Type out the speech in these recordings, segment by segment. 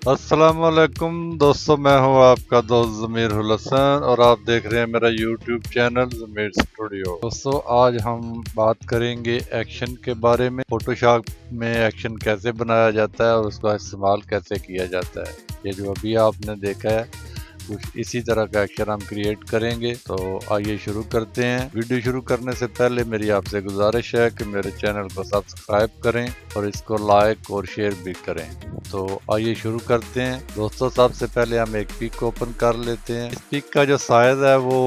अस्सलामुअलैकुम दोस्तों, मैं हूं आपका दोस्त ज़मीर उल हसन और आप देख रहे हैं मेरा यूट्यूब चैनल ज़मीर स्टूडियो। दोस्तों, आज हम बात करेंगे एक्शन के बारे में। फोटोशॉप में एक्शन कैसे बनाया जाता है और उसका इस्तेमाल कैसे किया जाता है। ये जो अभी आपने देखा है कुछ इसी तरह का एक्शन हम क्रिएट करेंगे। तो आइए शुरू करते हैं। वीडियो शुरू करने से पहले मेरी आपसे गुजारिश है कि मेरे चैनल को सब्सक्राइब करें और इसको लाइक और शेयर भी करें। तो आइए शुरू करते हैं। दोस्तों, सबसे पहले हम एक पिक ओपन कर लेते हैं। इस पिक का जो साइज है वो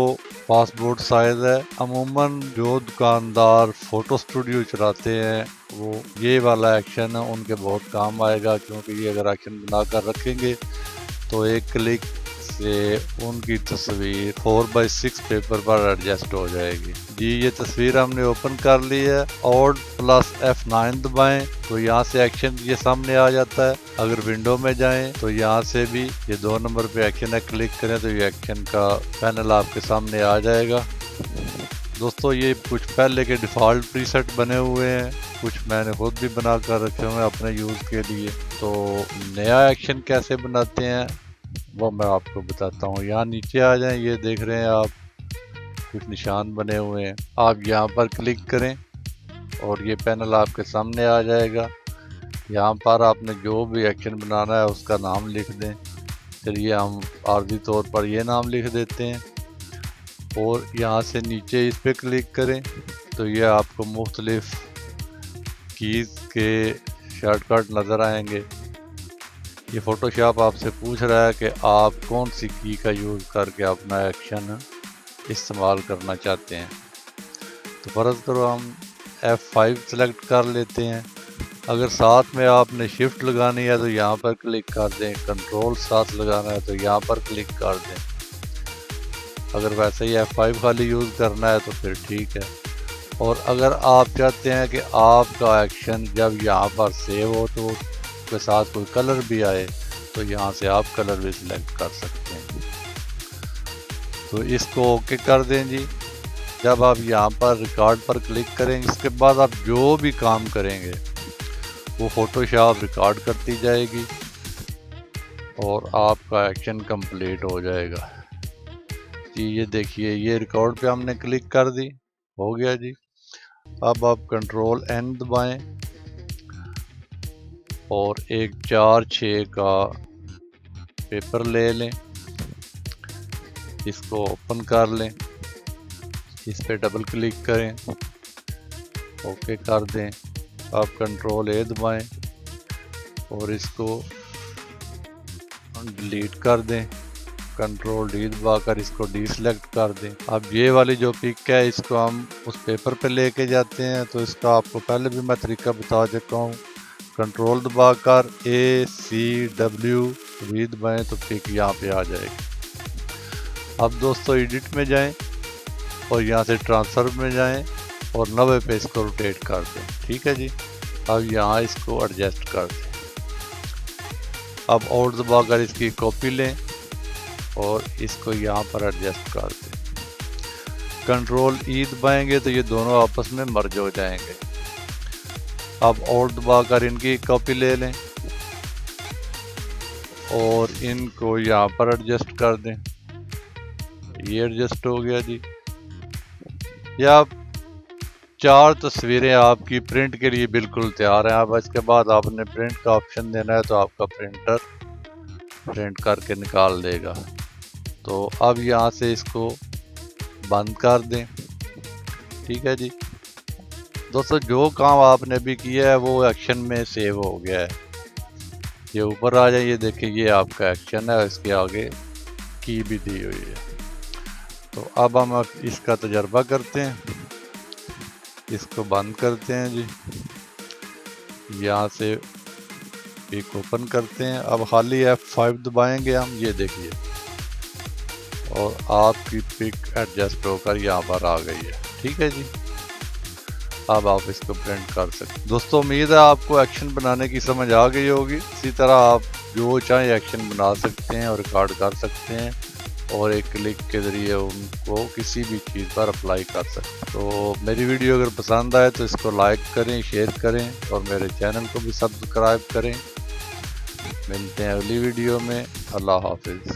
पासपोर्ट साइज है। अमूमन जो दुकानदार फोटो स्टूडियो चलाते हैं वो ये वाला एक्शन है उनके बहुत काम आएगा, क्योंकि ये अगर एक्शन बनाकर रखेंगे तो एक क्लिक से उनकी तस्वीर 4x6 पेपर पर एडजस्ट हो जाएगी। जी, ये तस्वीर हमने ओपन कर ली है। Alt + F9 दबाएं तो यहाँ से एक्शन ये सामने आ जाता है। अगर विंडो में जाएं तो यहाँ से भी ये 2 नंबर पे एक्शन है, क्लिक करें तो ये एक्शन का पैनल आपके सामने आ जाएगा। दोस्तों, ये कुछ पहले के डिफ़ॉल्ट प्रीसेट बने हुए हैं, कुछ मैंने खुद भी बना कर रखे हुए हैं अपने यूज़ के लिए। तो नया एक्शन कैसे बनाते हैं वो मैं आपको बताता हूँ। यहाँ नीचे आ जाएं, ये देख रहे हैं आप कुछ निशान बने हुए हैं। आप यहाँ पर क्लिक करें और ये पैनल आपके सामने आ जाएगा। यहाँ पर आपने जो भी एक्शन बनाना है उसका नाम लिख दें। चलिए हम आर्जी तौर पर ये नाम लिख देते हैं और यहाँ से नीचे इस पर क्लिक करें तो ये आपको मुख्तलिफ कीज़ के शॉर्टकट नज़र आएंगे। ये फोटोशॉप आपसे पूछ रहा है कि आप कौन सी की का यूज़ करके अपना एक्शन इस्तेमाल करना चाहते हैं। तो फ़र्ज़ करो हम F5 सेलेक्ट कर लेते हैं। अगर साथ में आपने शिफ्ट लगानी है तो यहाँ पर क्लिक कर दें। कंट्रोल साथ लगाना है तो यहाँ पर क्लिक कर दें। अगर वैसे ही F5 खाली यूज़ करना है तो फिर ठीक है। और अगर आप चाहते हैं कि आपका एक्शन जब यहाँ पर सेव हो तो के साथ कोई कलर भी आए तो यहाँ से आप कलर भी सिलेक्ट कर सकते हैं। तो इसको ओके कर दें जी। जब आप यहाँ पर रिकॉर्ड पर क्लिक करेंगे इसके बाद आप जो भी काम करेंगे वो फोटोशॉप रिकॉर्ड करती जाएगी और आपका एक्शन कंप्लीट हो जाएगा जी। ये देखिए, ये रिकॉर्ड पे हमने क्लिक कर दी, हो गया जी। अब आप कंट्रोल N दबाएं और एक 4:6 का पेपर ले लें, इसको ओपन कर लें, इस पे डबल क्लिक करें, ओके कर दें। आप कंट्रोल A दबाएं और इसको डिलीट कर दें। कंट्रोल D दबाकर इसको डीसेलेक्ट कर दें। अब ये वाली जो पिक है इसको हम उस पेपर पे लेके जाते हैं। तो इसका आपको पहले भी मैं तरीका बता चुका हूँ। कंट्रोल दबाकर ACW V दबाएं तो पिक यहाँ पे आ जाएगी। अब दोस्तों एडिट में जाएं और यहाँ से ट्रांसफर में जाएं और 90 पे इसको रोटेट कर दें। ठीक है जी। अब यहाँ इसको एडजस्ट कर दें। अब Alt दबाकर इसकी कॉपी लें और इसको यहाँ पर एडजस्ट कर दें। कंट्रोल E दबाएंगे तो ये दोनों आपस में मर्ज हो जाएंगे। अब Alt दबाकर इनकी कॉपी ले लें और इनको यहाँ पर एडजस्ट कर दें। ये एडजस्ट हो गया जी। या 4 तस्वीरें आपकी प्रिंट के लिए बिल्कुल तैयार हैं। अब इसके बाद आपने प्रिंट का ऑप्शन देना है तो आपका प्रिंटर प्रिंट करके निकाल देगा। तो अब यहाँ से इसको बंद कर दें। ठीक है जी। दोस्तों, जो काम आपने भी किया है वो एक्शन में सेव हो गया है। ये ऊपर आ जाए, ये देखिए ये आपका एक्शन है, इसके आगे की भी दी हुई है। तो अब हम इसका तजर्बा करते हैं। इसको बंद करते हैं जी। यहाँ से पिक ओपन करते हैं। अब खाली F5 दबाएंगे हम, ये देखिए, और आपकी पिक एडजस्ट होकर यहाँ पर आ गई है। ठीक है जी। अब आप इसको प्रिंट कर सकते हैं। दोस्तों, उम्मीद है आपको एक्शन बनाने की समझ आ गई होगी। इसी तरह आप जो चाहे एक्शन बना सकते हैं और रिकॉर्ड कर सकते हैं और एक क्लिक के ज़रिए उनको किसी भी चीज़ पर अप्लाई कर सकते हैं। तो मेरी वीडियो अगर पसंद आए तो इसको लाइक करें, शेयर करें और मेरे चैनल को भी सब्सक्राइब करें। मिलते हैं अगली वीडियो में। अल्लाह हाफिज़।